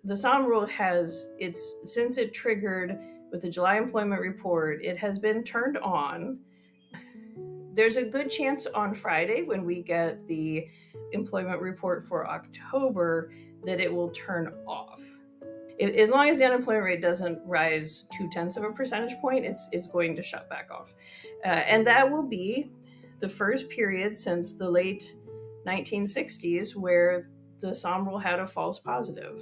The Sahm Rule since it triggered with the July employment report, it has been turned on. There's a good chance on Friday, when we get the employment report for October, that it will turn off. As long as the unemployment rate doesn't rise 0.2 of a percentage point, it's going to shut back off. And that will be the first period since the late 1960s where the Sahm Rule had a false positive,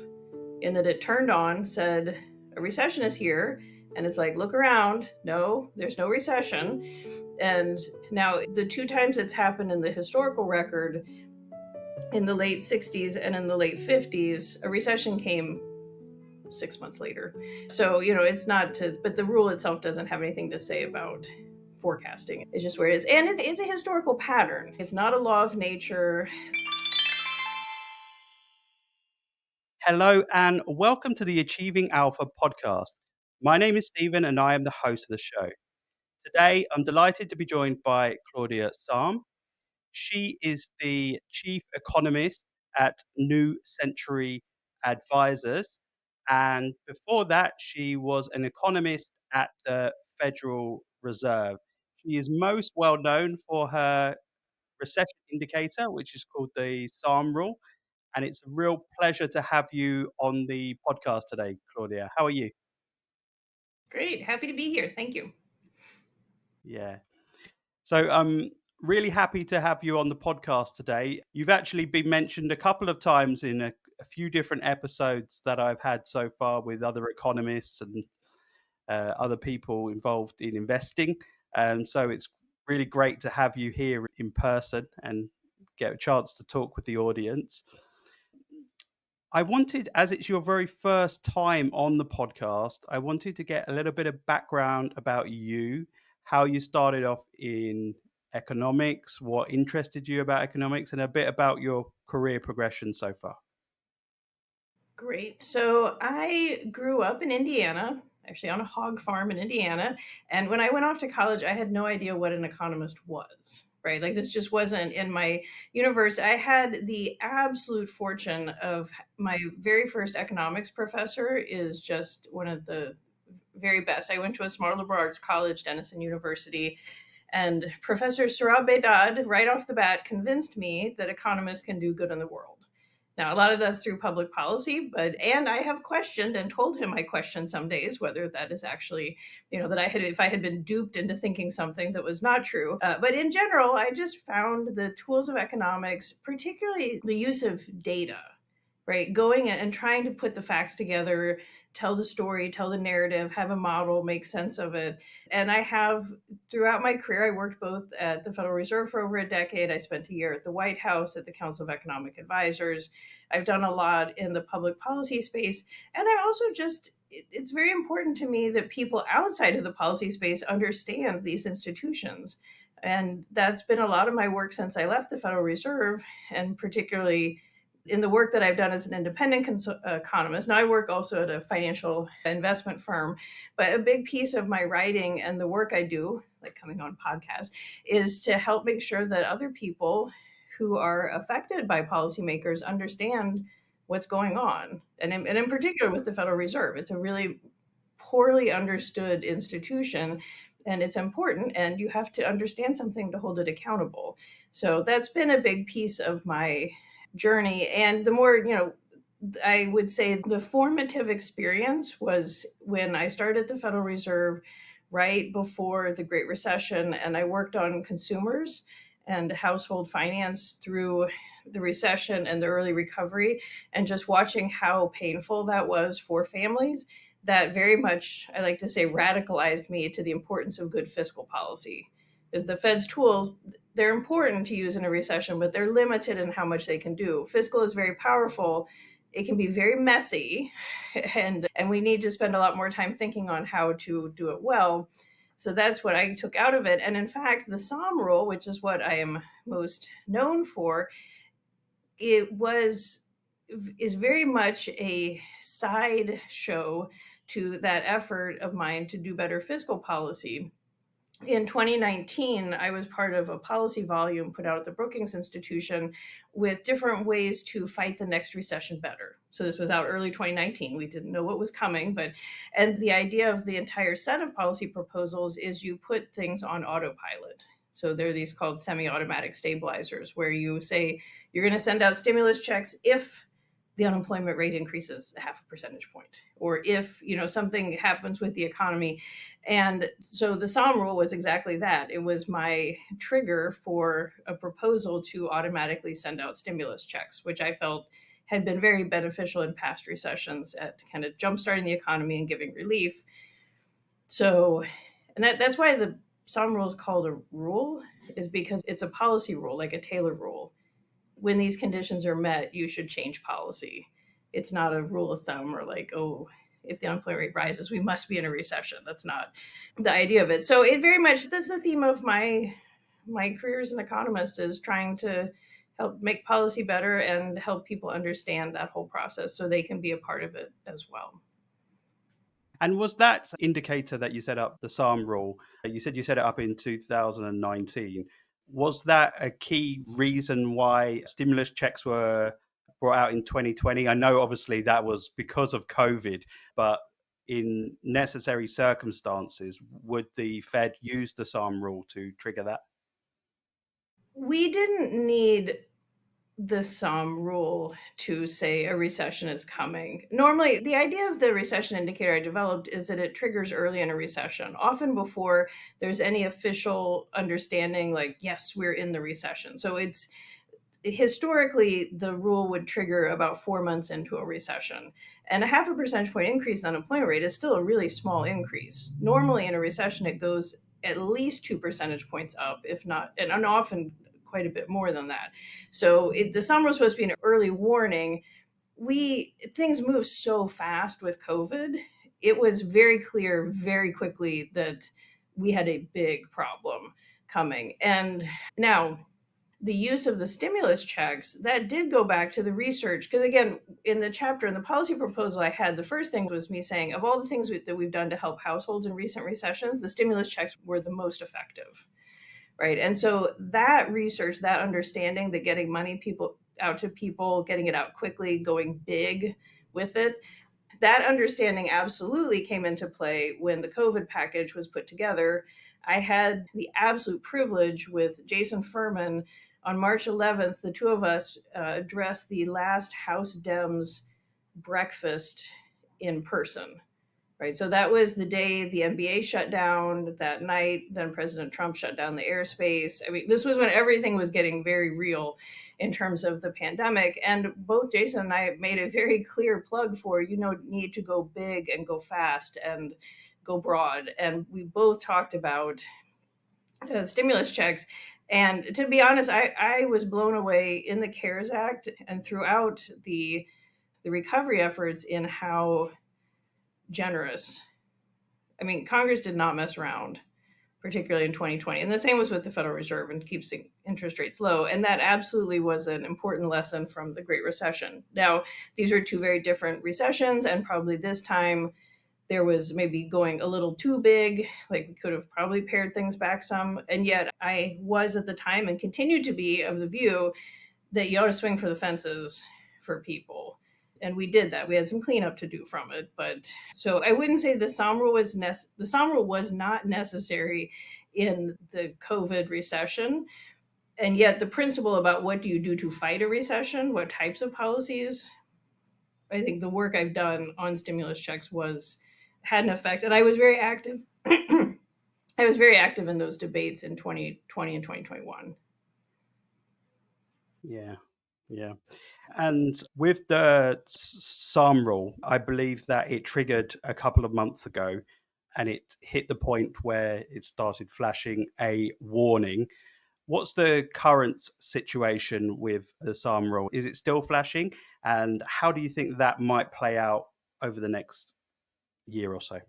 in that it turned on, said, a recession is here. And it's like, look around. No, there's no recession. And now, the two times it's happened in the historical record, in the late 60s and in the late 50s, a recession came 6 months later. So, it's not but the rule itself doesn't have anything to say about forecasting. It's just where it is. And it's a historical pattern. It's not a law of nature. Hello and welcome to the Achieving Alpha podcast. My name is Stephen and I am the host of the show. Today, I'm delighted to be joined by Claudia Sahm. She is the chief economist at New Century Advisors. And before that, she was an economist at the Federal Reserve. She is most well known for her recession indicator, which is called the Sahm Rule, and it's a real pleasure to have you on the podcast today, Claudia. How are you? Great. Happy to be here. Thank you. Yeah. So I'm really happy to have you on the podcast today. You've actually been mentioned a couple of times in a few different episodes that I've had so far with other economists and other people involved in investing. So it's really great to have you here in person and get a chance to talk with the audience. I wanted, as it's your very first time on the podcast, I wanted to get a little bit of background about you, how you started off in economics, what interested you about economics, and a bit about your career progression so far. Great. So I grew up in Indiana, actually on a hog farm in Indiana. And when I went off to college, I had no idea what an economist was, right? Like, this just wasn't in my universe. I had the absolute fortune of my very first economics professor is just one of the very best. I went to a small liberal arts college, Denison University, and Professor Surab Bedad, right off the bat, convinced me that economists can do good in the world. Now, a lot of that's through public policy, and I have questioned and told him I question some days whether that is actually, that if I had been duped into thinking something that was not true. But in general, I just found the tools of economics, particularly the use of data, right? Going and trying to put the facts together, tell the story, tell the narrative, have a model, make sense of it. And I have, throughout my career, I worked both at the Federal Reserve for over a decade. I spent a year at the White House at the Council of Economic Advisors. I've done a lot in the public policy space. And I also it's very important to me that people outside of the policy space understand these institutions. And that's been a lot of my work since I left the Federal Reserve, and particularly in the work that I've done as an independent economist. Now, I work also at a financial investment firm, but a big piece of my writing and the work I do, like coming on podcasts, is to help make sure that other people who are affected by policymakers understand what's going on. And in particular with the Federal Reserve, it's a really poorly understood institution, and it's important, and you have to understand something to hold it accountable. So that's been a big piece of my journey. And the more, I would say the formative experience was when I started the Federal Reserve right before the Great Recession, and I worked on consumers and household finance through the recession and the early recovery, and just watching how painful that was for families. That very much, I like to say, radicalized me to the importance of good fiscal policy. Because the Fed's tools, they're important to use in a recession, but they're limited in how much they can do. Fiscal is very powerful. It can be very messy, and we need to spend a lot more time thinking on how to do it well. So that's what I took out of it. And in fact, the Sahm Rule, which is what I am most known for, it is very much a side show to that effort of mine to do better fiscal policy. In 2019, I was part of a policy volume put out at the Brookings Institution with different ways to fight the next recession better. So this was out early 2019. We didn't know what was coming, and the idea of the entire set of policy proposals is you put things on autopilot. So there are these called semi-automatic stabilizers where you say you're going to send out stimulus checks if the unemployment rate increases a half a percentage point, or if something happens with the economy. And so the Sahm rule was exactly that. It was my trigger for a proposal to automatically send out stimulus checks, which I felt had been very beneficial in past recessions at kind of jumpstarting the economy and giving relief. So, and that's why the Sahm rule is called a rule, is because it's a policy rule, like a Taylor rule. When these conditions are met, you should change policy. It's not a rule of thumb or like, oh, if the unemployment rate rises, we must be in a recession. That's not the idea of it. So it very much, that's the theme of my career as an economist, is trying to help make policy better and help people understand that whole process so they can be a part of it as well. And was that indicator that you set up, the Sahm rule, you said you set it up in 2019. Was that a key reason why stimulus checks were brought out in 2020? I know obviously that was because of COVID, but in necessary circumstances, would the Fed use the Sahm rule to trigger that? We didn't need the Sahm rule to say a recession is coming. Normally, the idea of the recession indicator I developed is that it triggers early in a recession, often before there's any official understanding, like, yes, we're in the recession. So it's historically, the rule would trigger about 4 months into a recession. And a half a percentage point increase in the unemployment rate is still a really small increase. Normally, in a recession, it goes at least 2 percentage points up, if not, and often quite a bit more than that. So the summer was supposed to be an early warning. Things move so fast with COVID. It was very clear very quickly that we had a big problem coming. And now, the use of the stimulus checks, that did go back to the research. Because again, in the chapter, in the policy proposal I had, the first thing was me saying, of all the things that we've done to help households in recent recessions, the stimulus checks were the most effective, right? And so that research, that understanding that getting money people out to people, getting it out quickly, going big with it, that understanding absolutely came into play when the COVID package was put together. I had the absolute privilege with Jason Furman on March 11th. The two of us addressed the last House Dems breakfast in person. Right. So that was the day the NBA shut down that night. Then President Trump shut down the airspace. I mean, this was when everything was getting very real in terms of the pandemic. And both Jason and I made a very clear plug for, need to go big and go fast and go broad. And we both talked about stimulus checks. And to be honest, I was blown away in the CARES Act and throughout the recovery efforts in how generous. I mean, Congress did not mess around, particularly in 2020. And the same was with the Federal Reserve and keeps interest rates low. And that absolutely was an important lesson from the Great Recession. Now, these are two very different recessions, and probably this time there was maybe going a little too big. Like, we could have probably pared things back some. And yet I was at the time, and continued to be, of the view that you ought to swing for the fences for people. And we did that. We had some cleanup to do from it, but so I wouldn't say the Sahm rule the Sahm rule was not necessary in the COVID recession. And yet, the principle about what do you do to fight a recession, what types of policies, I think the work I've done on stimulus checks had an effect. And I was very active. I was very active in those debates in 2020 and 2021. Yeah. Yeah. And with the Sahm rule, I believe that it triggered a couple of months ago and it hit the point where it started flashing a warning. What's the current situation with the Sahm rule? Is it still flashing? And how do you think that might play out over the next year or so?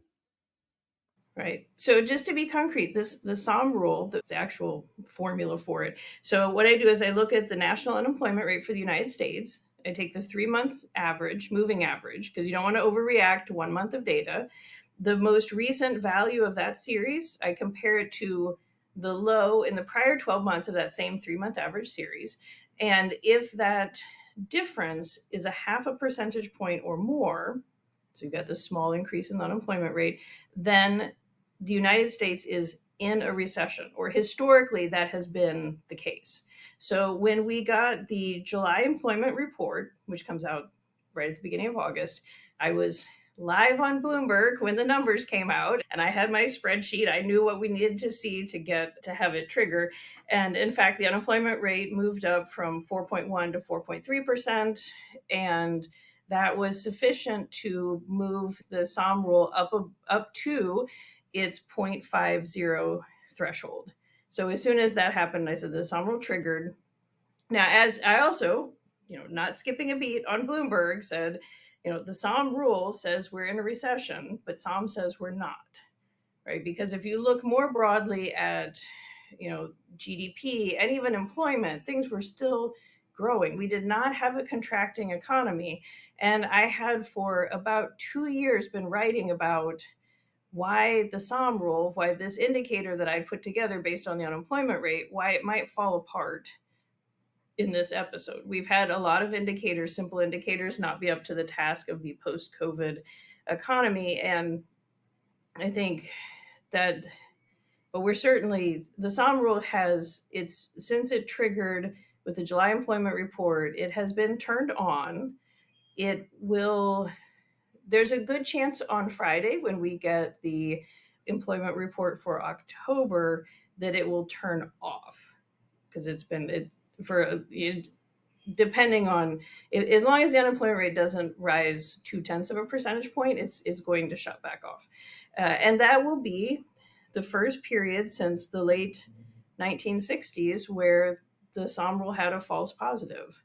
Right. So just to be concrete, the Sahm rule, the actual formula for it. So what I do is I look at the national unemployment rate for the United States. I take the 3-month average, moving average, because you don't want to overreact to 1 month of data. The most recent value of that series, I compare it to the low in the prior 12 months of that same 3-month average series. And if that difference is a half a percentage point or more, so you've got this small increase in the unemployment rate, then the United States is in a recession, or historically that has been the case. So when we got the July employment report, which comes out right at the beginning of August, I was live on Bloomberg when the numbers came out, and I had my spreadsheet. I knew what we needed to see to have it trigger. And in fact, the unemployment rate moved up from 4.1 to 4.3%, and that was sufficient to move the Sahm rule up to its 0.50 threshold. So as soon as that happened, I said the Sahm rule triggered. Now, as I also, not skipping a beat on Bloomberg, said, the Sahm rule says we're in a recession, but Sahm says we're not, right? Because if you look more broadly at, GDP and even employment, things were still growing. We did not have a contracting economy. And I had for about 2 years been writing about why the Sahm rule, why this indicator that I put together based on the unemployment rate, why it might fall apart in this episode. We've had a lot of indicators, simple indicators, not be up to the task of the post-COVID economy. And I think that, but we're certainly, the Sahm rule since it triggered with the July employment report, it has been turned on. There's a good chance on Friday when we get the employment report for October that it will turn off, because depending on, as long as the unemployment rate doesn't rise 0.2 of a percentage point, it's going to shut back off. And that will be the first period since the late 1960s where the Sahm rule had a false positive,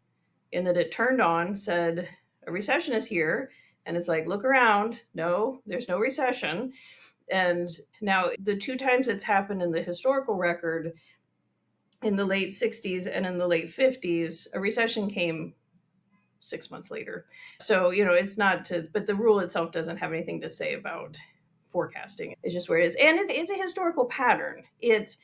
in that it turned on, said, a recession is here. And it's like, look around. No, there's no recession. And now the two times it's happened in the historical record, in the late 60s and in the late 50s, a recession came 6 months later. So, it's not but the rule itself doesn't have anything to say about forecasting. It's just where it is. And it's a historical pattern. It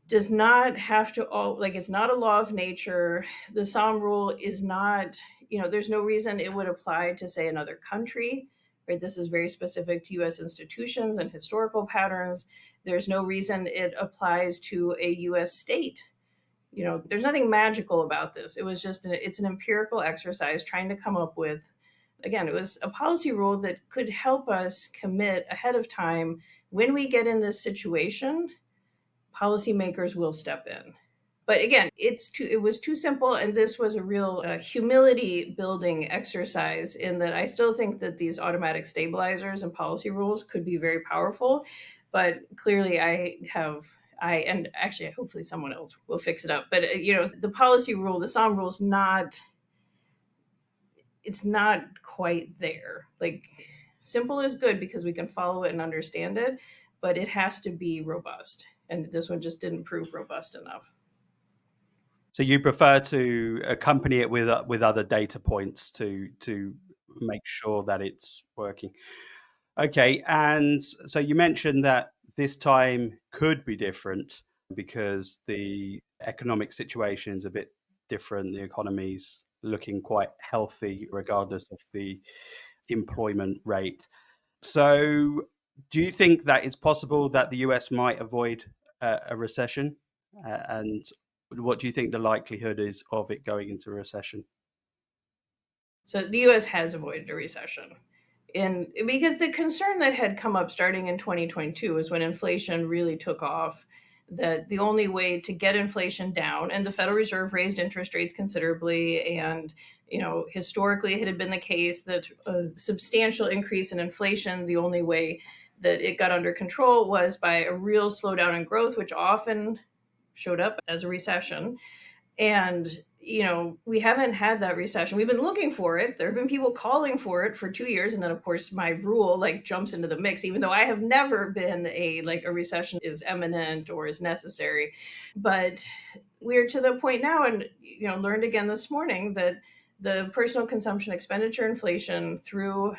does not have to it's not a law of nature. The Sahm rule is not, there's no reason it would apply to, say, another country, right? This is very specific to US institutions and historical patterns. There's no reason it applies to a US state. There's nothing magical about this. It was just it's an empirical exercise trying to come up with, again, it was a policy rule that could help us commit ahead of time. When we get in this situation, policymakers will step in. But again, it was too simple, and this was a real humility building exercise, in that I still think that these automatic stabilizers and policy rules could be very powerful, but clearly and actually hopefully someone else will fix it up. But the policy rule, the Sahm rule, it's not quite there. Like, simple is good because we can follow it and understand it, but it has to be robust, and this one just didn't prove robust enough. So you prefer to accompany it with other data points to make sure that it's working. Okay, and so you mentioned that this time could be different because the economic situation is a bit different. The economy's looking quite healthy regardless of the employment rate. So do you think that it's possible that the US might avoid a recession? And what do you think the likelihood is of it going into a recession? So the US has avoided a recession. Because the concern that had come up starting in 2022 was when inflation really took off, that the only way to get inflation down, and the Federal Reserve raised interest rates considerably, and historically it had been the case that a substantial increase in inflation, the only way that it got under control was by a real slowdown in growth, which often showed up as a recession. And we haven't had that recession. We've been looking for it. There have been people calling for it for 2 years, and then of course my rule jumps into the mix, even though I have never been a recession is imminent or is necessary. But we're to the point now, and learned again this morning, that the personal consumption expenditure inflation through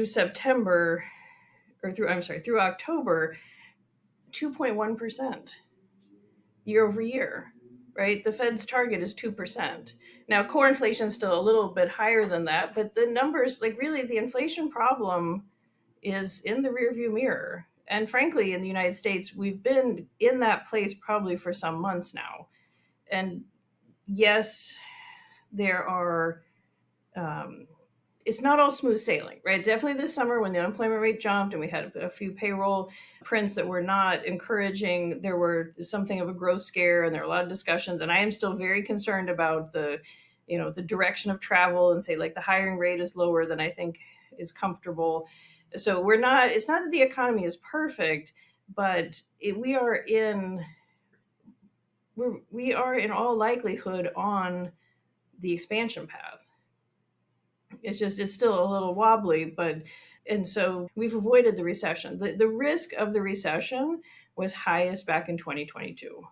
September through October, 2.1% year over year, right? The Fed's target is 2%. Now, core inflation is still a little bit higher than that, but the numbers, like really, the inflation problem is in the rearview mirror. And frankly, in the United States, we've been in that place probably for some months now. And yes, there are um, it's not all smooth sailing, right? Definitely this summer when the unemployment rate jumped and we had a few payroll prints that were not encouraging, there were something of a growth scare and there were a lot of discussions. And I am still very concerned about the direction of travel, and say like the hiring rate is lower than I think is comfortable. So it's not that the economy is perfect, but we are in all likelihood on the expansion path. It's still a little wobbly, but and so we've avoided the recession. The risk of the recession was highest back in 2022,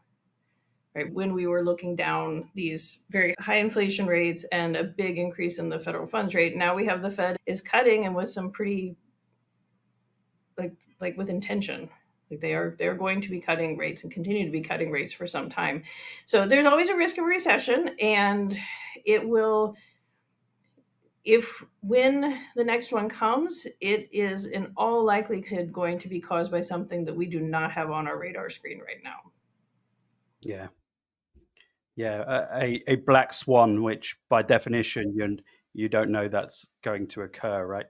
right? When we were looking down these very high inflation rates and a big increase in the federal funds rate. Now we have the Fed is cutting, and with some pretty like with intention. Like they're going to be cutting rates and continue to be cutting rates for some time. So there's always a risk of recession, and it will if when the next one comes, it is in all likelihood going to be caused by something that we do not have on our radar screen right now. Yeah. Yeah, a black swan, which by definition you don't know that's going to occur, right?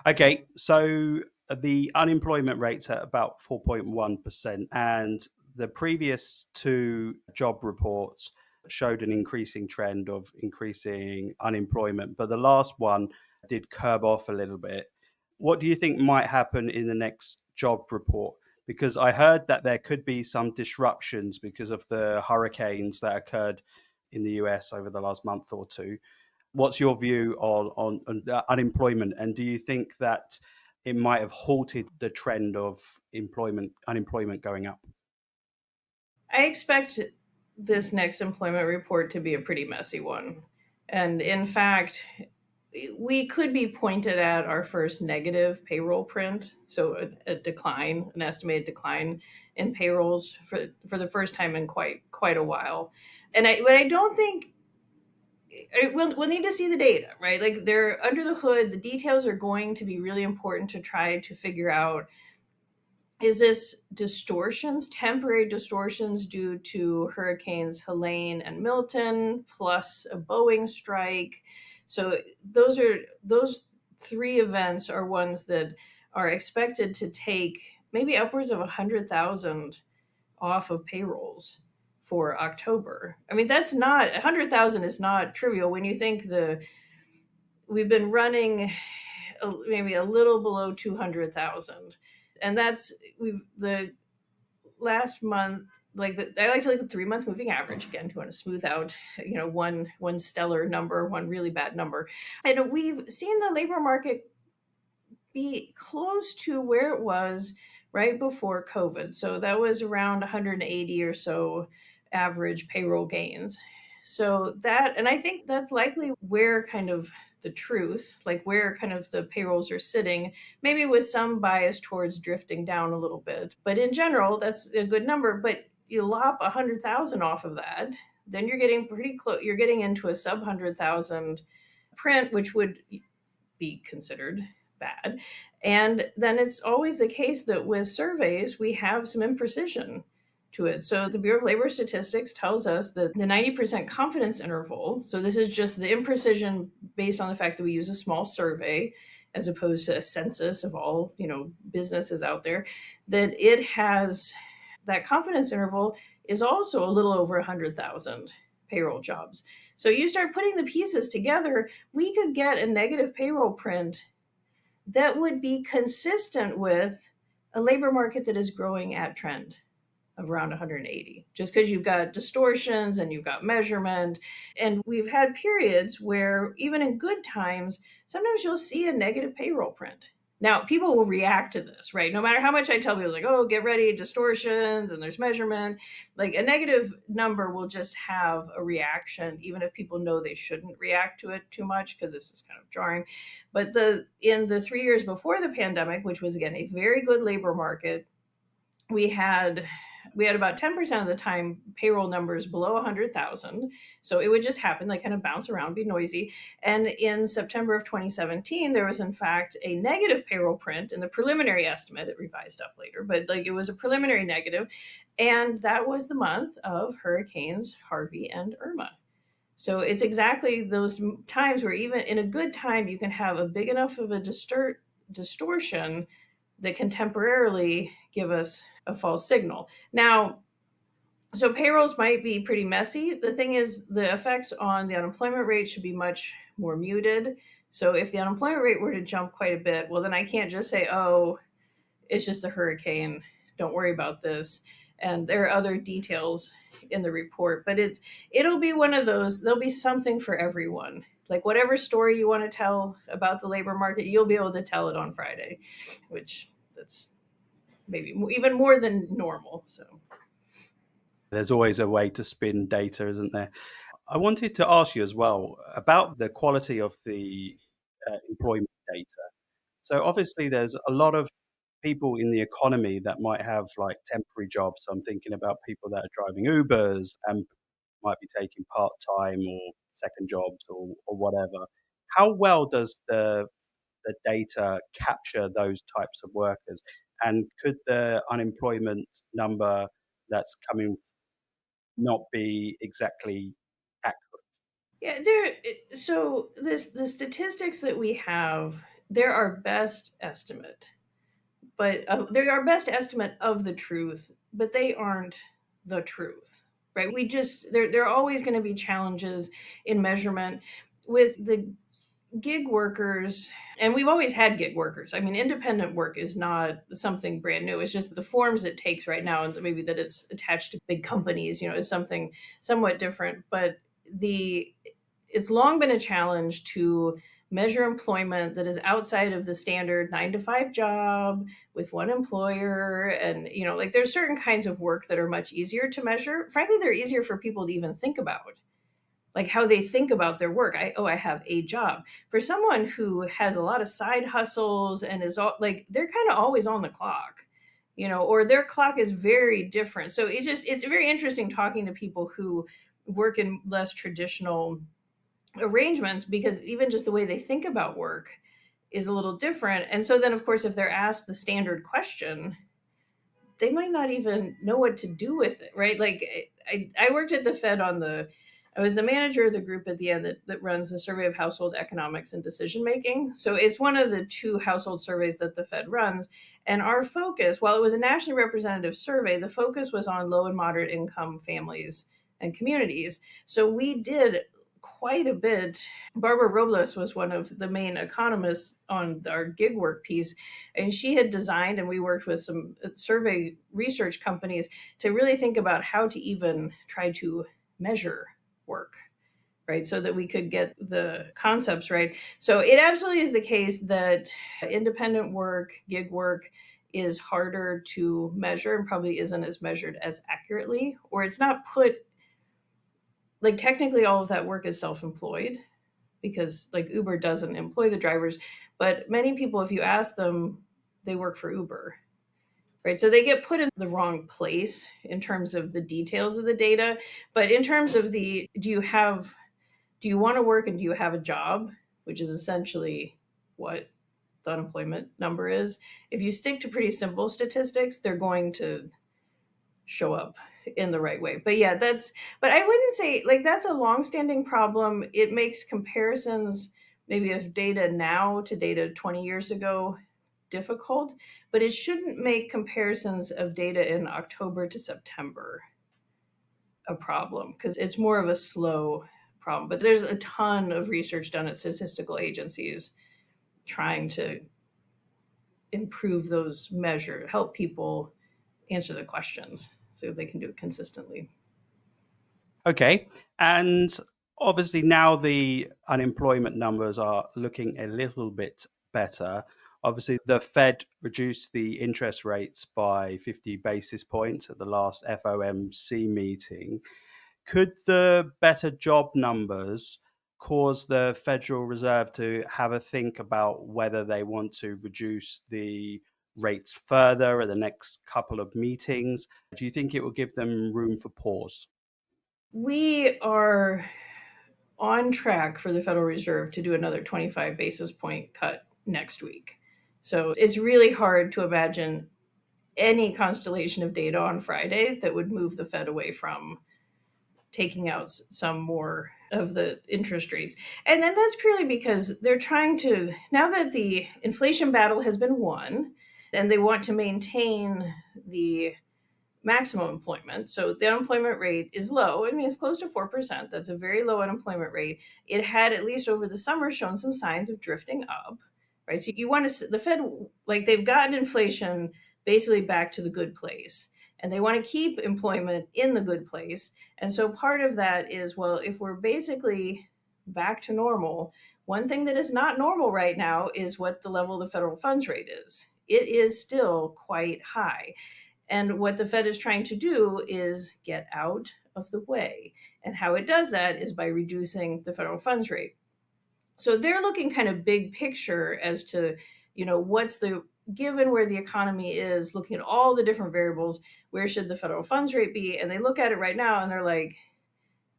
Okay, so the unemployment rate's at about 4.1%, and the previous two job reports showed an increasing trend of increasing unemployment, but the last one did curb off a little bit. What do you think might happen in the next job report? Because I heard that there could be some disruptions because of the hurricanes that occurred in the US over the last month or two. What's your view on unemployment, and do you think that it might have halted the trend of unemployment going up? I expect this next employment report to be a pretty messy one. And in fact, we could be pointed at our first negative payroll print, so a decline, an estimated decline in payrolls for the first time in quite a while. But I don't think we'll need to see the data, right? Like they're under the hood. The details are going to be really important to try to figure out, is this temporary distortions due to hurricanes Helene and Milton, plus a Boeing strike? So those three events are ones that are expected to take maybe upwards of 100,000 off of payrolls for October. I mean, that's not 100,000 is not trivial when you think we've been running maybe a little below 200,000, and that's we've the last month. I like to look at 3 month moving average again to want to smooth out, one stellar number, one really bad number, and we've seen the labor market be close to where it was right before COVID. So that was around 180 or so average payroll gains. So that, and I think that's likely where kind of the truth, like where kind of the payrolls are sitting, maybe with some bias towards drifting down a little bit. But in general, that's a good number. But you lop 100,000 off of that, then you're getting pretty close. You're getting into a sub 100,000 print, which would be considered bad. And then it's always the case that with surveys, we have some imprecision to it. So the Bureau of Labor Statistics tells us that the 90% confidence interval, so this is just the imprecision based on the fact that we use a small survey as opposed to a census of all, businesses out there, that confidence interval is also a little over 100,000 payroll jobs. So you start putting the pieces together, we could get a negative payroll print that would be consistent with a labor market that is growing at trend of around 180, just because you've got distortions and you've got measurement. And we've had periods where even in good times, sometimes you'll see a negative payroll print. Now, people will react to this, right? No matter how much I tell people, like, oh, get ready, distortions, and there's measurement. Like, a negative number will just have a reaction, even if people know they shouldn't react to it too much, because this is kind of jarring. But in the 3 years before the pandemic, which was again a very good labor market, we had about 10% of the time payroll numbers below 100,000. So it would just happen, like kind of bounce around, be noisy. And in September of 2017, there was in fact a negative payroll print in the preliminary estimate. It revised up later, but like it was a preliminary negative. And that was the month of hurricanes Harvey and Irma. So it's exactly those times where even in a good time, you can have a big enough of a distortion that can temporarily give us a false signal. Now, so payrolls might be pretty messy. The thing is, the effects on the unemployment rate should be much more muted. So if the unemployment rate were to jump quite a bit, well, then I can't just say, oh, it's just a hurricane. Don't worry about this. And there are other details in the report, but it'll be one of those. There'll be something for everyone. Like whatever story you want to tell about the labor market, you'll be able to tell it on Friday, which that's maybe even more than normal. So There's always a way to spin data, isn't there? I wanted to ask you as well about the quality of the employment data. So obviously, there's a lot of people in the economy that might have like temporary jobs. I'm thinking about people that are driving Ubers and might be taking part time or second jobs or whatever. How well does the data capture those types of workers? And could the unemployment number that's coming not be exactly accurate? yeah, so this the statistics that we have, they're our best estimate, but they're our best estimate of the truth, but they aren't the truth, right? We just there are always going to be challenges in measurement with the gig workers, and we've always had gig workers. I mean, independent work is not something brand new. It's just the forms it takes right now, and maybe that it's attached to big companies, is something somewhat different. But the it's long been a challenge to measure employment that is outside of the standard 9 to 5 job with one employer. And like there's certain kinds of work that are much easier to measure. Frankly, they're easier for people to even think about, like how they think about their work. I have a job. For someone who has a lot of side hustles and is all like, they're kind of always on the clock, or their clock is very different. So it's very interesting talking to people who work in less traditional arrangements, because even just the way they think about work is a little different. And so then of course if they're asked the standard question, they might not even know what to do with it, right? Like I worked at the Fed I was the manager of the group at the end that runs the survey of household economics and decision making. So it's one of the two household surveys that the Fed runs. And our focus, while it was a nationally representative survey, the focus was on low and moderate income families and communities. So we did quite a bit. Barbara Robles was one of the main economists on our gig work piece, and she had designed, and we worked with some survey research companies to really think about how to even try to measure work, right? So that we could get the concepts right. So it absolutely is the case that independent work, gig work, is harder to measure and probably isn't as measured as accurately, or it's not put like technically all of that work is self-employed, because like Uber doesn't employ the drivers, but many people, if you ask them, they work for Uber, right? So they get put in the wrong place in terms of the details of the data. But in terms of do you want to work and do you have a job, which is essentially what the unemployment number is. If you stick to pretty simple statistics, they're going to show up in the right way. But yeah, but I wouldn't say like that's a long-standing problem. It makes comparisons maybe of data now to data 20 years ago difficult, but it shouldn't make comparisons of data in October to September a problem, because it's more of a slow problem. But there's a ton of research done at statistical agencies trying to improve those measures, help people answer the questions so they can do it consistently. Okay. And obviously now the unemployment numbers are looking a little bit better. Obviously, the Fed reduced the interest rates by 50 basis points at the last FOMC meeting. Could the better job numbers cause the Federal Reserve to have a think about whether they want to reduce the rates further at the next couple of meetings? Do you think it will give them room for pause? We are on track for the Federal Reserve to do another 25 basis point cut next week. So it's really hard to imagine any constellation of data on Friday that would move the Fed away from taking out some more of the interest rates. And then that's purely because they're trying to, now that the inflation battle has been won, and they want to maintain the maximum employment. So the unemployment rate is low. I mean, it's close to 4%. That's a very low unemployment rate. It had, at least over the summer, shown some signs of drifting up, right? So you want to, the Fed, like they've gotten inflation basically back to the good place. And they want to keep employment in the good place. And so part of that is, well, if we're basically back to normal, one thing that is not normal right now is what the level of the federal funds rate is. It is still quite high. And what the Fed is trying to do is get out of the way. And how it does that is by reducing the federal funds rate. So they're looking kind of big picture as to, what's the, given where the economy is, looking at all the different variables, where should the federal funds rate be? And they look at it right now and they're like,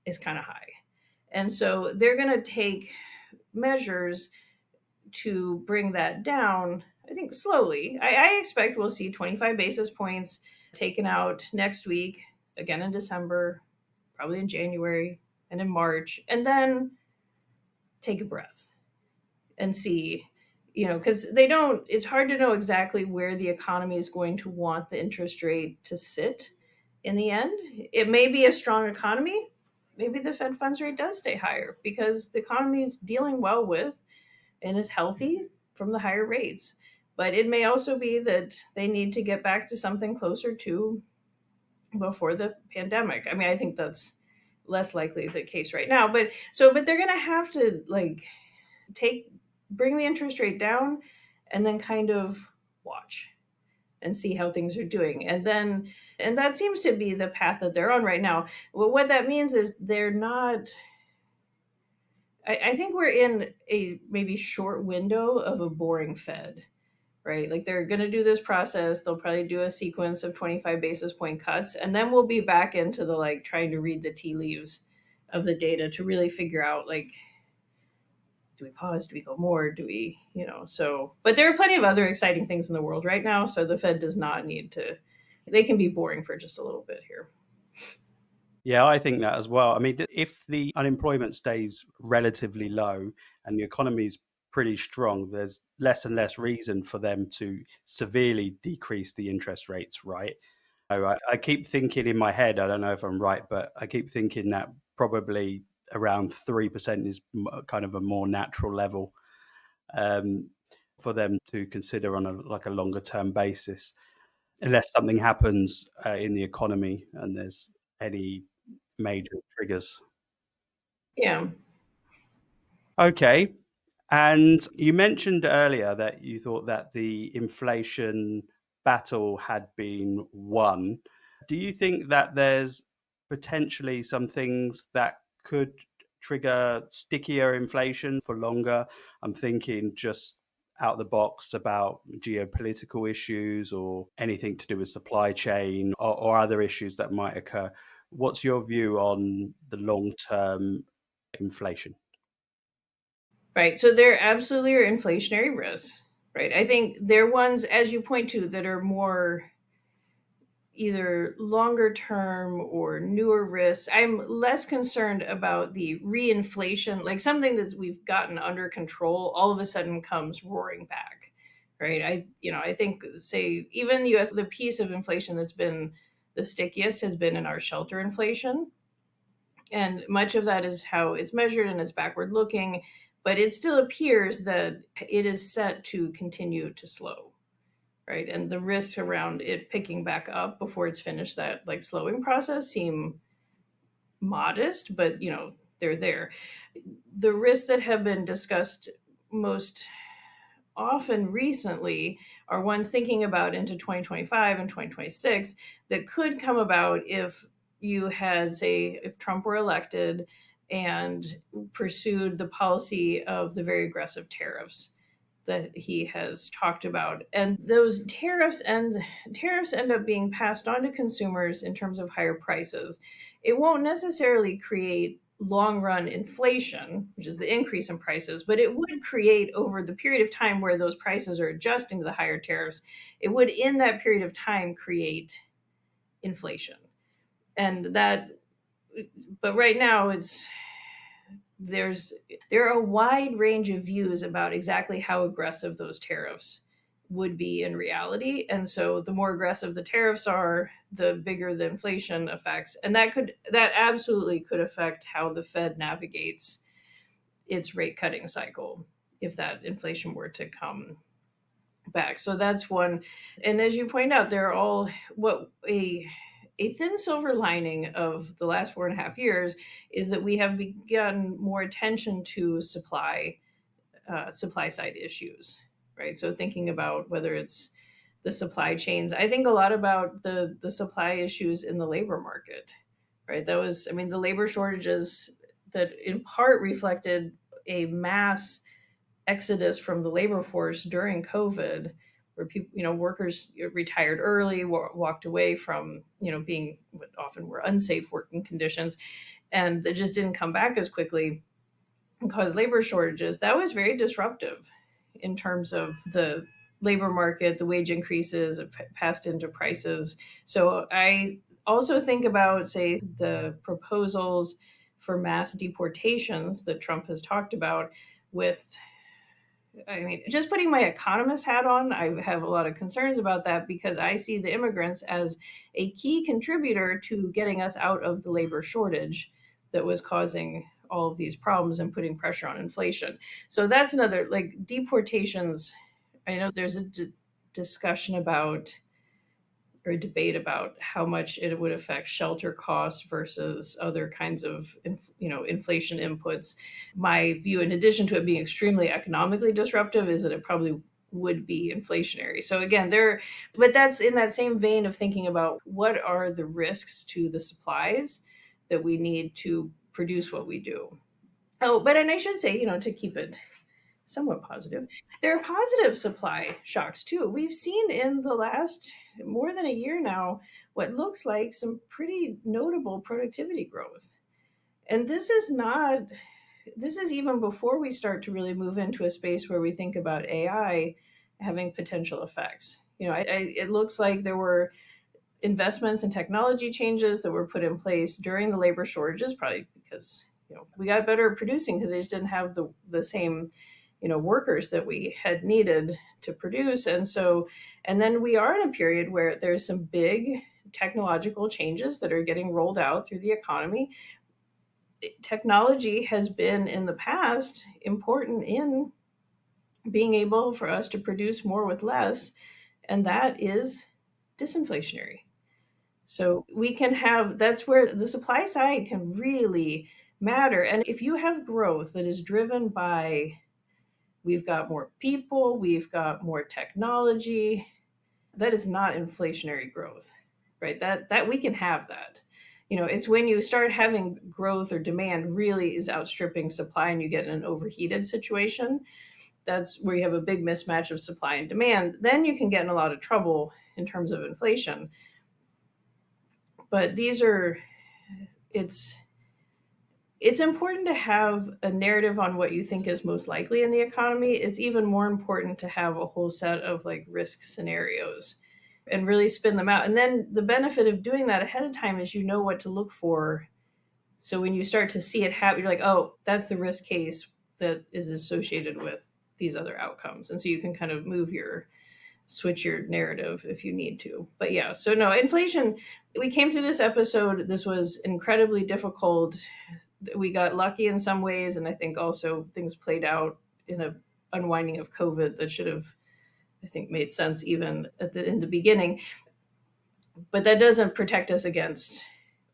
it's kind of high. And so they're going to take measures to bring that down, I think slowly. I expect we'll see 25 basis points taken out next week, again in December, probably in January and in March, and then take a breath and see, because it's hard to know exactly where the economy is going to want the interest rate to sit in the end. It may be a strong economy. Maybe the Fed funds rate does stay higher because the economy is dealing well with and is healthy from the higher rates. But it may also be that they need to get back to something closer to before the pandemic. I mean, I think that's less likely the case right now. But they're gonna have to take bring the interest rate down and then kind of watch and see how things are doing. And that seems to be the path that they're on right now. Well, what that means is they're not I think we're in a maybe short window of a boring Fed, right? Like they're going to do this process. They'll probably do a sequence of 25 basis point cuts. And then we'll be back into the trying to read the tea leaves of the data to really figure out do we pause? Do we go more? Do we, so, but there are plenty of other exciting things in the world right now. So the Fed does not need to, they can be boring for just a little bit here. Yeah, I think that as well. I mean, if the unemployment stays relatively low and the economy is pretty strong, there's less and less reason for them to severely decrease the interest rates, right? So I keep thinking in my head, I don't know if I'm right, but I keep thinking that probably around 3% is kind of a more natural level um, for them to consider on a longer term basis, unless something happens in the economy and there's any major triggers. Yeah. Okay. And you mentioned earlier that you thought that the inflation battle had been won. Do you think that there's potentially some things that could trigger stickier inflation for longer? I'm thinking just out the box about geopolitical issues or anything to do with supply chain or other issues that might occur. What's your view on the long term inflation? Right. So there absolutely are inflationary risks, right? I think they're ones, as you point to, that are more either longer term or newer risks. I'm less concerned about the reinflation, like something that we've gotten under control all of a sudden comes roaring back. Right. I think say even the US, the piece of inflation that's been the stickiest has been in our shelter inflation. And much of that is how it's measured and it's backward looking, but it still appears that it is set to continue to slow, right? And the risks around it picking back up before it's finished that slowing process seem modest, but they're there. The risks that have been discussed most often recently are ones thinking about into 2025 and 2026 that could come about if you had, say, if Trump were elected and pursued the policy of the very aggressive tariffs that he has talked about. And those tariffs end up being passed on to consumers in terms of higher prices. It won't necessarily create long run inflation, which is the increase in prices, but it would create over the period of time where those prices are adjusting to the higher tariffs, it would in that period of time create inflation. And that, but right now it's there's there are a wide range of views about exactly how aggressive those tariffs would be in reality. And so the more aggressive the tariffs are, the bigger the inflation effects. And that absolutely could affect how the Fed navigates its rate cutting cycle if that inflation were to come back. So that's one. And as you point out, they're all what a thin silver lining of the last 4.5 years is that we have begun more attention to supply side issues, right? So thinking about whether it's the supply chains, I think a lot about the supply issues in the labor market, right? That was, I mean, the labor shortages that in part reflected a mass exodus from the labor force during COVID, where people, workers retired early, walked away from, being what often were unsafe working conditions, and they just didn't come back as quickly and cause labor shortages. That was very disruptive in terms of the labor market, the wage increases passed into prices. So I also think about, say, the proposals for mass deportations that Trump has talked about with, I mean, just putting my economist hat on, I have a lot of concerns about that because I see the immigrants as a key contributor to getting us out of the labor shortage that was causing all of these problems and putting pressure on inflation. So that's another, like, deportations. I know there's a discussion about, or a debate about how much it would affect shelter costs versus other kinds of inflation inputs. My view, in addition to it being extremely economically disruptive, is that it probably would be inflationary. So again, but that's in that same vein of thinking about what are the risks to the supplies that we need to produce what we do. Oh, but and I should say, to keep it somewhat positive. There are positive supply shocks too. We've seen in the last more than a year now what looks like some pretty notable productivity growth. And this is even before we start to really move into a space where we think about AI having potential effects. It looks like there were investments and technology changes that were put in place during the labor shortages, probably because we got better at producing because they just didn't have the same workers that we had needed to produce. And then we are in a period where there's some big technological changes that are getting rolled out through the economy. Technology has been in the past important in being able for us to produce more with less, and that is disinflationary. So we can have, that's where the supply side can really matter. And if you have growth that is driven by, we've got more people, we've got more technology, that is not inflationary growth, right? That we can have that. It's when you start having growth or demand really is outstripping supply and you get an overheated situation. That's where you have a big mismatch of supply and demand. Then you can get in a lot of trouble in terms of inflation. But it's it's important to have a narrative on what you think is most likely in the economy. It's even more important to have a whole set of like risk scenarios and really spin them out. And then the benefit of doing that ahead of time is you know what to look for. So when you start to see it happen, you're like, oh, that's the risk case that is associated with these other outcomes. And so you can kind of switch your narrative if you need to. But yeah, so no, inflation, we came through this episode. This was incredibly difficult. We got lucky in some ways, and I think also things played out in a unwinding of COVID that should have, I think, made sense even in the beginning. But that doesn't protect us against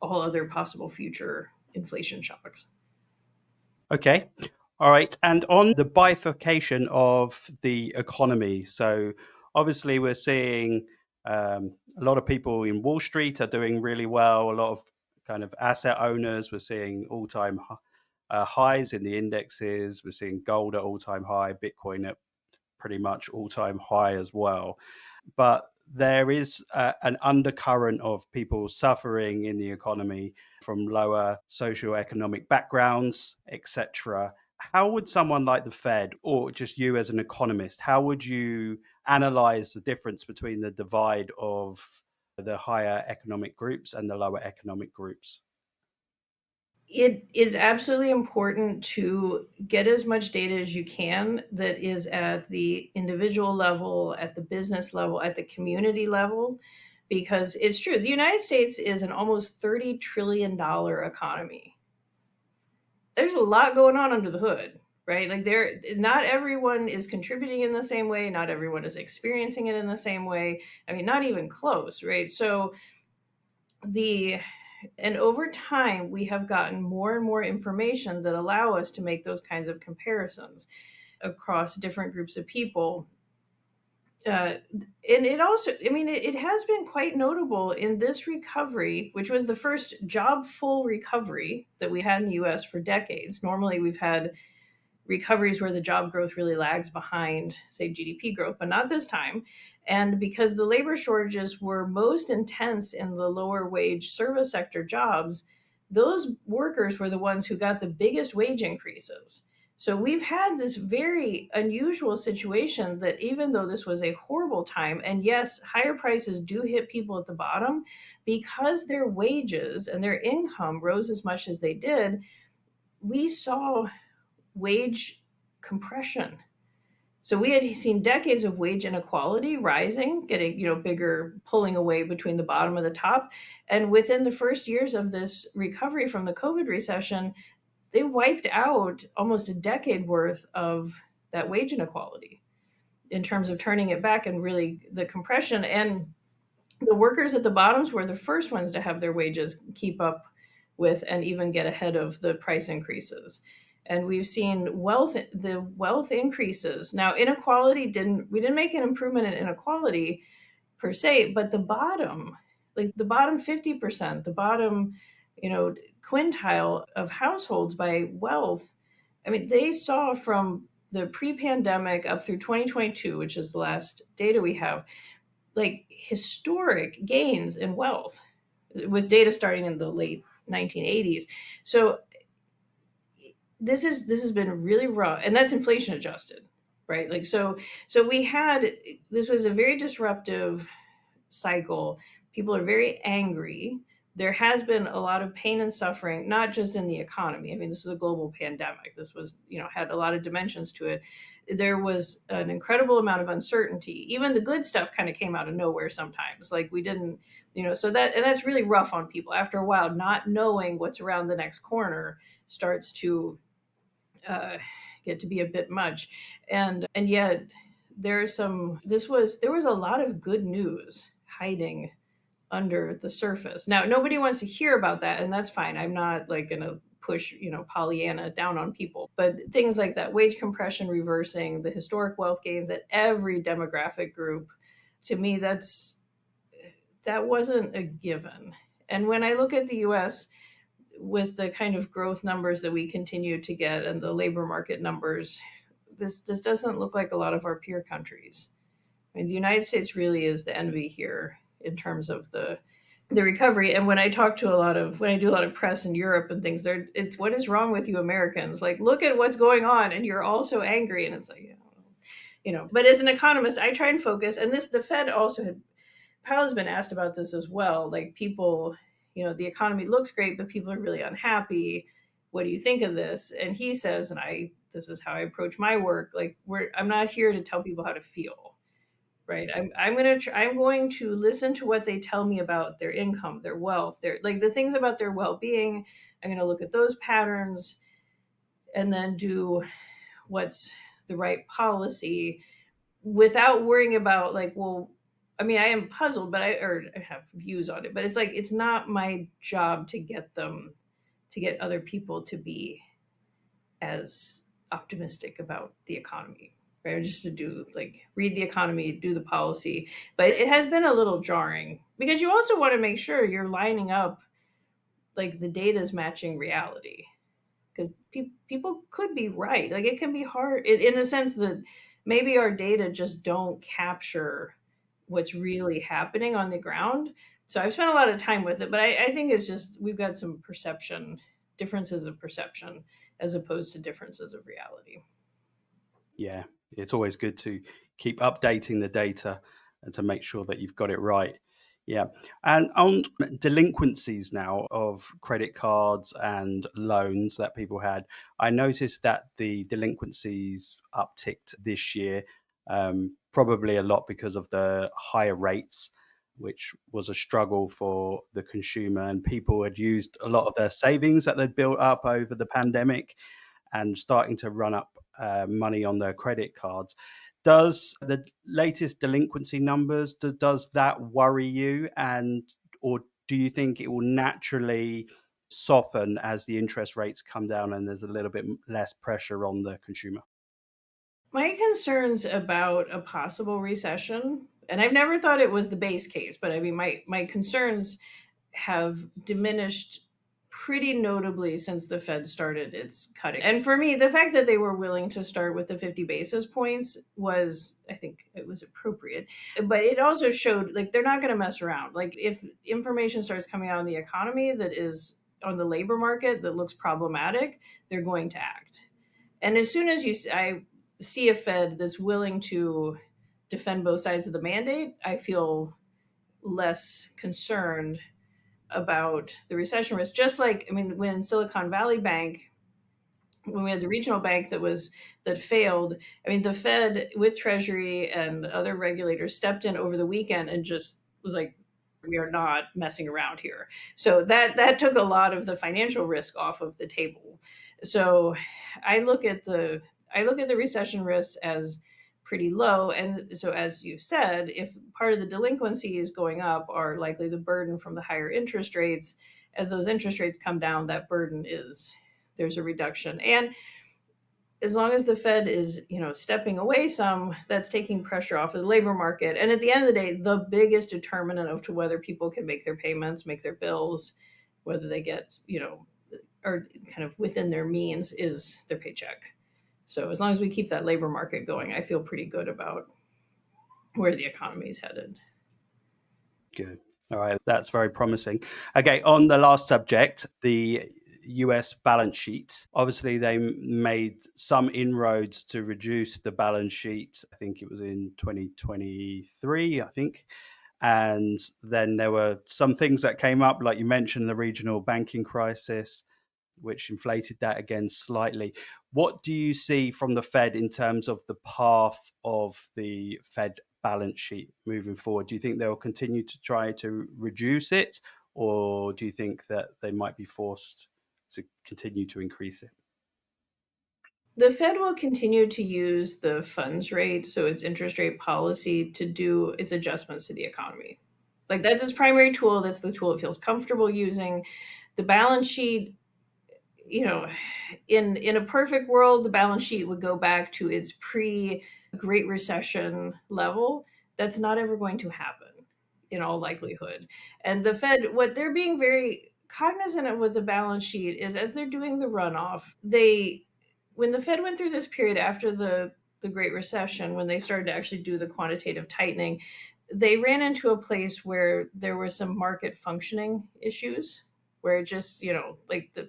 all other possible future inflation shocks. Okay. All right. And on the bifurcation of the economy, so obviously we're seeing a lot of people in Wall Street are doing really well. A lot of kind of asset owners, we're seeing all-time highs in the indexes. We're seeing gold at all-time high, Bitcoin at pretty much all-time high as well. But there is an undercurrent of people suffering in the economy from lower socioeconomic backgrounds, etc. How would someone like the Fed, or just you as an economist, how would you analyze the difference between the divide of the higher economic groups and the lower economic groups? It is absolutely important to get as much data as you can that is at the individual level, at the business level, at the community level, because it's true. The United States is an almost $30 trillion economy. There's a lot going on under the hood, right? Like there, not everyone is contributing in the same way. Not everyone is experiencing it in the same way. I mean, not even close, right? So the and over time we have gotten more and more information that allow us to make those kinds of comparisons across different groups of people. And it also, I mean, it has been quite notable in this recovery, which was the first job full recovery that we had in the US for decades. Normally we've had recoveries where the job growth really lags behind, say, GDP growth, but not this time. And because the labor shortages were most intense in the lower wage service sector jobs, those workers were the ones who got the biggest wage increases. So we've had this very unusual situation that even though this was a horrible time, and yes, higher prices do hit people at the bottom, because their wages and their income rose as much as they did, we saw wage compression. So we had seen decades of wage inequality rising, getting, bigger, pulling away between the bottom and the top. And within the first years of this recovery from the COVID recession, they wiped out almost a decade worth of that wage inequality in terms of turning it back and really the compression. And the workers at the bottoms were the first ones to have their wages keep up with and even get ahead of the price increases. And we've seen the wealth increases. Now, we didn't make an improvement in inequality per se, but the bottom, like the bottom 50%, the bottom, you know, quintile of households by wealth, I mean, they saw from the pre-pandemic up through 2022, which is the last data we have, like historic gains in wealth with data starting in the late 1980s. So this has been really rough, and that's inflation adjusted, right? Like so we had this was a very disruptive cycle. People are very angry. There has been a lot of pain and suffering, not just in the economy. I mean, this was a global pandemic. This was, had a lot of dimensions to it. There was an incredible amount of uncertainty. Even the good stuff kind of came out of nowhere sometimes. Like we didn't, so that's really rough on people. After a while, not knowing what's around the next corner starts to get to be a bit much. And yet there was a lot of good news hiding under the surface. Now, nobody wants to hear about that, and that's fine. I'm not like going to push, Pollyanna down on people. But things like that wage compression reversing, the historic wealth gains at every demographic group, to me, that wasn't a given. And when I look at the US with the kind of growth numbers that we continue to get and the labor market numbers, this doesn't look like a lot of our peer countries. I mean, the United States really is the envy here in terms of the recovery. And when I do a lot of press in Europe and things, it's what is wrong with you Americans? Like, look at what's going on, and you're all so angry. And it's like, But as an economist, I try and focus. And the Fed also had Powell has been asked about this as well. Like people, the economy looks great, but people are really unhappy. What do you think of this? And he says, this is how I approach my work. Like I'm not here to tell people how to feel, right? I'm going to listen to what they tell me about their income, their wealth, their like the things about their well-being. I'm going to look at those patterns and then do what's the right policy without worrying about like, well, I mean, I am puzzled, but I have views on it, but it's like it's not my job to get other people to be as optimistic about the economy, right? Or just to do like read the economy, do the policy. But it has been a little jarring because you also want to make sure you're lining up like the data is matching reality because people could be right. Like it can be hard in the sense that maybe our data just don't capture what's really happening on the ground. So I've spent a lot of time with it, but I think it's just we've got some perception differences of perception as opposed to differences of reality. Yeah, it's always good to keep updating the data and to make sure that you've got it right. Yeah. And on delinquencies now of credit cards and loans that people had, I noticed that the delinquencies upticked this year, probably a lot because of the higher rates, which was a struggle for the consumer. And people had used a lot of their savings that they'd built up over the pandemic and starting to run up money on their credit cards. Does the latest delinquency numbers does that worry you, and or do you think it will naturally soften as the interest rates come down and there's a little bit less pressure on the consumer? My concerns about a possible recession, and I've never thought it was the base case, but I mean my concerns have diminished pretty notably since the Fed started its cutting. And for me, the fact that they were willing to start with the 50 basis points was, I think it was appropriate. But it also showed like they're not going to mess around. Like if information starts coming out in the economy that is on the labor market that looks problematic, they're going to act. And as soon as I see a Fed that's willing to defend both sides of the mandate, I feel less concerned about the recession risk. Just like, I mean, when Silicon Valley Bank, when we had the regional bank that failed, I mean, the Fed with Treasury and other regulators stepped in over the weekend and just was like, we are not messing around here. So that took a lot of the financial risk off of the table. So I look at the I look at the recession risks as pretty low. And so as you said, if part of the delinquencies going up are likely the burden from the higher interest rates, as those interest rates come down, that burden is there's a reduction. And as long as the Fed is, stepping away some, that's taking pressure off of the labor market. And at the end of the day, the biggest determinant of to whether people can make their payments, make their bills, whether they get, are kind of within their means is their paycheck. So as long as we keep that labor market going, I feel pretty good about where the economy is headed. Good. All right, that's very promising. Okay, on the last subject, the US balance sheet. Obviously, they made some inroads to reduce the balance sheet. I think it was in 2023, I think. And then there were some things that came up, like you mentioned, the regional banking crisis, which inflated that again slightly. What do you see from the Fed in terms of the path of the Fed balance sheet moving forward? Do you think they'll continue to try to reduce it, or do you think that they might be forced to continue to increase it? The Fed will continue to use the funds rate, so its interest rate policy, to do its adjustments to the economy. Like that's its primary tool. That's the tool it feels comfortable using. The balance sheet, you know, in a perfect world, the balance sheet would go back to its pre Great Recession level. That's not ever going to happen in all likelihood. And the Fed, what they're being very cognizant of with the balance sheet is as they're doing the runoff, when the Fed went through this period after the Great Recession, when they started to actually do the quantitative tightening, they ran into a place where there were some market functioning issues, where it just, like the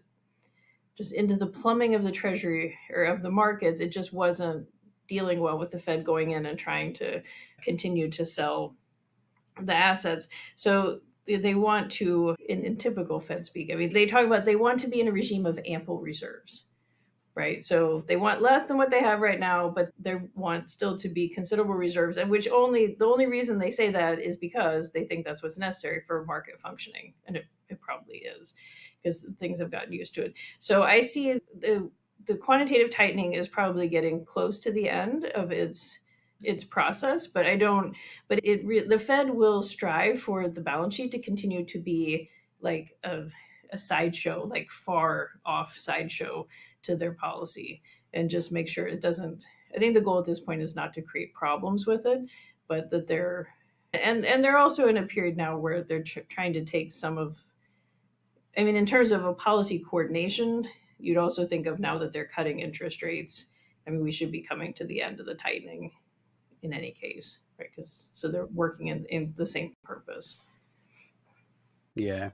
just into the plumbing of the treasury or of the markets, it just wasn't dealing well with the Fed going in and trying to continue to sell the assets. So they want to, in typical Fed speak, I mean, they talk about they want to be in a regime of ample reserves, right? So they want less than what they have right now, but they want still to be considerable reserves, and the only reason they say that is because they think that's what's necessary for market functioning, and it probably is because things have gotten used to it. So I see the quantitative tightening is probably getting close to the end of its process, but I don't. But the Fed will strive for the balance sheet to continue to be like a sideshow, like far off sideshow to their policy. and just make sure it doesn't. I think the goal at this point is not to create problems with it, but that they're and they're also in a period now where they're trying to take some of. I mean, in terms of a policy coordination, you'd also think of now that they're cutting interest rates. I mean, we should be coming to the end of the tightening in any case, right? Because so they're working in the same purpose. Yeah.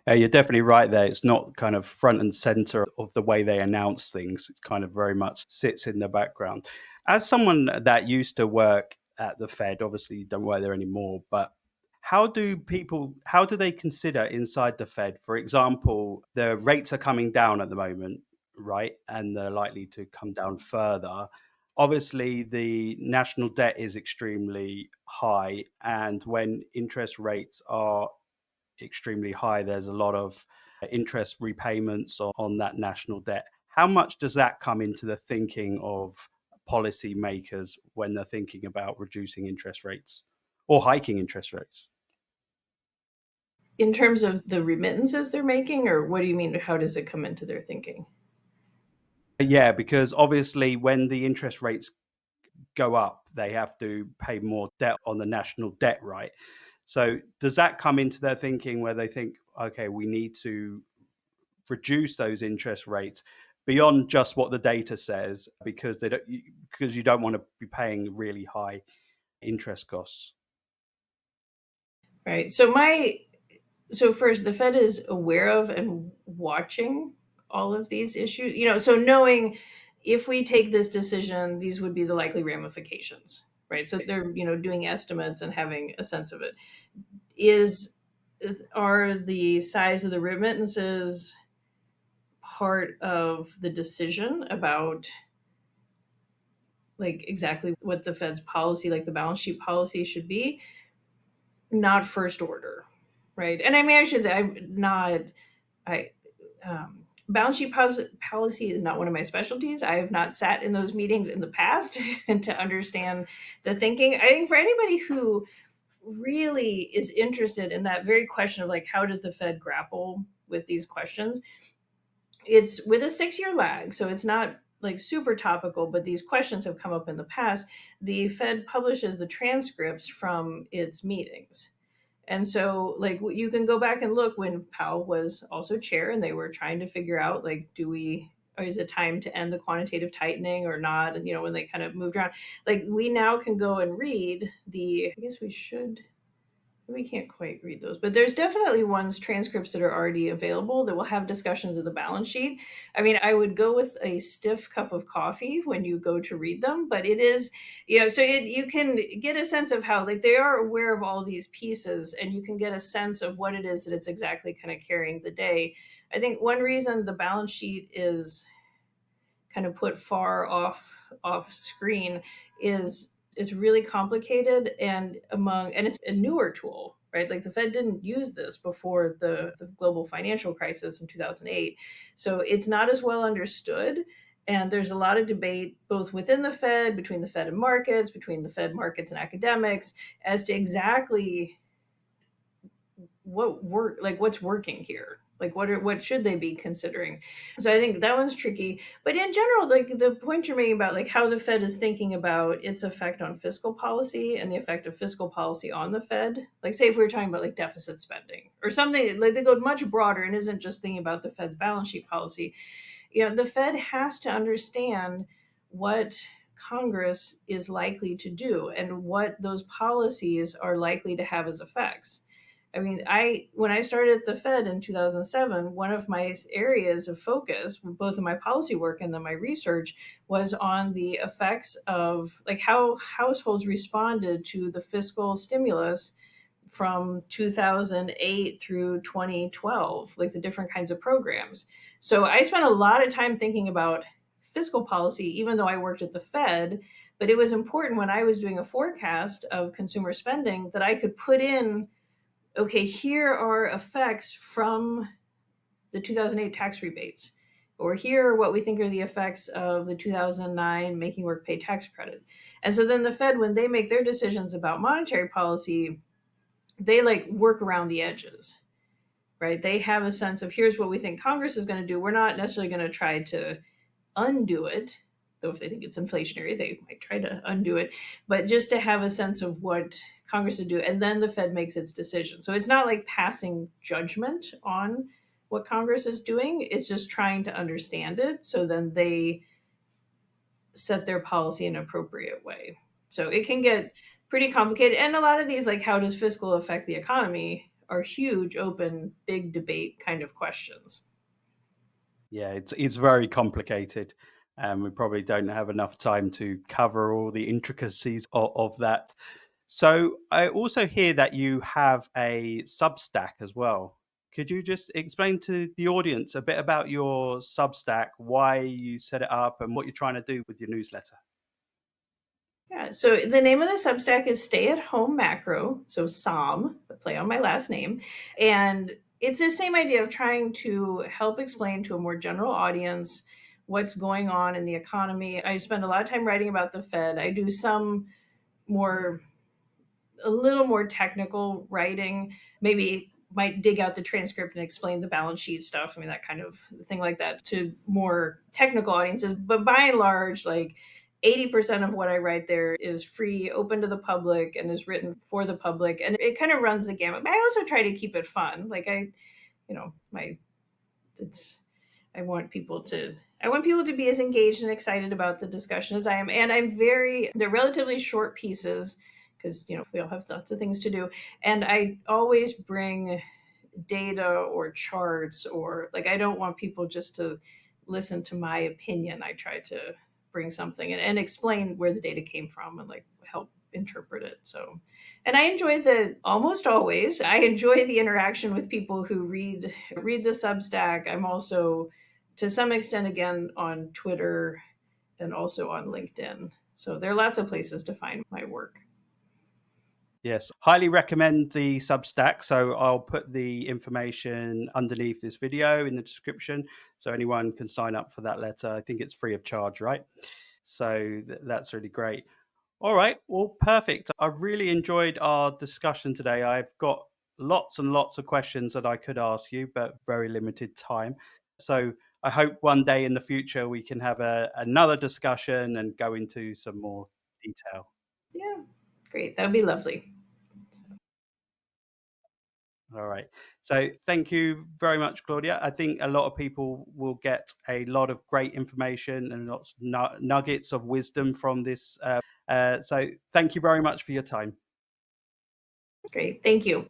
You're definitely right there. It's not kind of front and center of the way they announce things. It kind of very much sits in the background. As someone that used to work at the Fed, obviously you don't work there anymore, but how do they consider inside the Fed? For example, the rates are coming down at the moment, right? And they're likely to come down further. Obviously, the national debt is extremely high. And when interest rates are extremely high, there's a lot of interest repayments on that national debt. How much does that come into the thinking of policymakers when they're thinking about reducing interest rates or hiking interest rates? In terms of the remittances they're making, or what do you mean? How does it come into their thinking? Yeah, because obviously when the interest rates go up, they have to pay more debt on the national debt, right? So does that come into their thinking where they think, okay, we need to reduce those interest rates beyond just what the data says because because you don't want to be paying really high interest costs. Right. So first, the Fed is aware of and watching all of these issues. So knowing if we take this decision, these would be the likely ramifications. Right. So they're doing estimates and having a sense of it. Is Are the size of the remittances part of the decision about like exactly what the Fed's policy, like the balance sheet policy, should be? Not first order, right? And I mean, I should say, I'm not. I balance sheet policy is not one of my specialties. I have not sat in those meetings in the past and to understand the thinking. I think for anybody who really is interested in that very question of like how does the Fed grapple with these questions, it's with a 6-year lag, so it's not like super topical, but these questions have come up in the past. The Fed publishes the transcripts from its meetings. And so, like, you can go back and look when Powell was also chair and they were trying to figure out, like, or is it time to end the quantitative tightening or not? And, when they kind of moved around, like, we now can go and read I guess we can't quite read those, but there's definitely transcripts that are already available that will have discussions of the balance sheet. I mean, I would go with a stiff cup of coffee when you go to read them, but it is, so you can get a sense of how like they are aware of all these pieces, and you can get a sense of what it is that it's exactly kind of carrying the day. I think one reason the balance sheet is kind of put far off screen is it's really complicated, and it's a newer tool, right? Like the Fed didn't use this before the global financial crisis in 2008, so it's not as well understood. And there's a lot of debate both within the Fed, between the Fed and markets, between the Fed, markets, and academics as to exactly what's working here, like what should they be considering. So I think that one's tricky, but in general, like the point you're making about like how the Fed is thinking about its effect on fiscal policy and the effect of fiscal policy on the Fed, like say if we were talking about like deficit spending or something, like they go much broader and isn't just thinking about the Fed's balance sheet policy. The Fed has to understand what Congress is likely to do and what those policies are likely to have as effects. I mean, I when I started at the Fed in 2007, one of my areas of focus, both in my policy work and then my research, was on the effects of like how households responded to the fiscal stimulus from 2008 through 2012, like the different kinds of programs. So I spent a lot of time thinking about fiscal policy, even though I worked at the Fed. But it was important when I was doing a forecast of consumer spending that I could put in, okay, here are effects from the 2008 tax rebates, or here are what we think are the effects of the 2009 making work pay tax credit. And so then the Fed, when they make their decisions about monetary policy, they like work around the edges, right? They have a sense of here's what we think Congress is going to do. We're not necessarily going to try to undo it, though if they think it's inflationary, they might try to undo it. But just to have a sense of what Congress is doing, and then the Fed makes its decision. So it's not like passing judgment on what Congress is doing. It's just trying to understand it. So then they set their policy in an appropriate way. So it can get pretty complicated. And a lot of these, like how does fiscal affect the economy, are huge, open, big debate kind of questions. Yeah, it's very complicated, and we probably don't have enough time to cover all the intricacies of that. So I also hear that you have a Substack as well. Could you just explain to the audience a bit about your Substack, why you set it up, and what you're trying to do with your newsletter? Yeah, so the name of the Substack is Stay at Home Macro, so Sahm, the play on my last name. And it's the same idea of trying to help explain to a more general audience what's going on in the economy. I spend a lot of time writing about the Fed. I do some more a little more technical writing, maybe might dig out the transcript and explain the balance sheet stuff. I mean, that kind of thing like that to more technical audiences. But by and large, like 80% of what I write there is free, open to the public, and is written for the public. And it kind of runs the gamut. But I also try to keep it fun. Like my it's I want people to be as engaged and excited about the discussion as I am. And they're relatively short pieces because, we all have lots of things to do. And I always bring data or charts, or like, I don't want people just to listen to my opinion. I try to bring something and explain where the data came from and like help interpret it. So, and I enjoy almost always, I enjoy the interaction with people who read the Substack. I'm also to some extent again on Twitter and also on LinkedIn. So there are lots of places to find my work. Yes, highly recommend the Substack. So I'll put the information underneath this video in the description so anyone can sign up for that letter. I think it's free of charge, right? So that's really great. All right, well, perfect. I've really enjoyed our discussion today. I've got lots and lots of questions that I could ask you, but very limited time. So I hope one day in the future we can have another discussion and go into some more detail. Yeah, great. That would be lovely. All right. So thank you very much, Claudia. I think a lot of people will get a lot of great information and lots of nuggets of wisdom from this. So thank you very much for your time. Great. Thank you.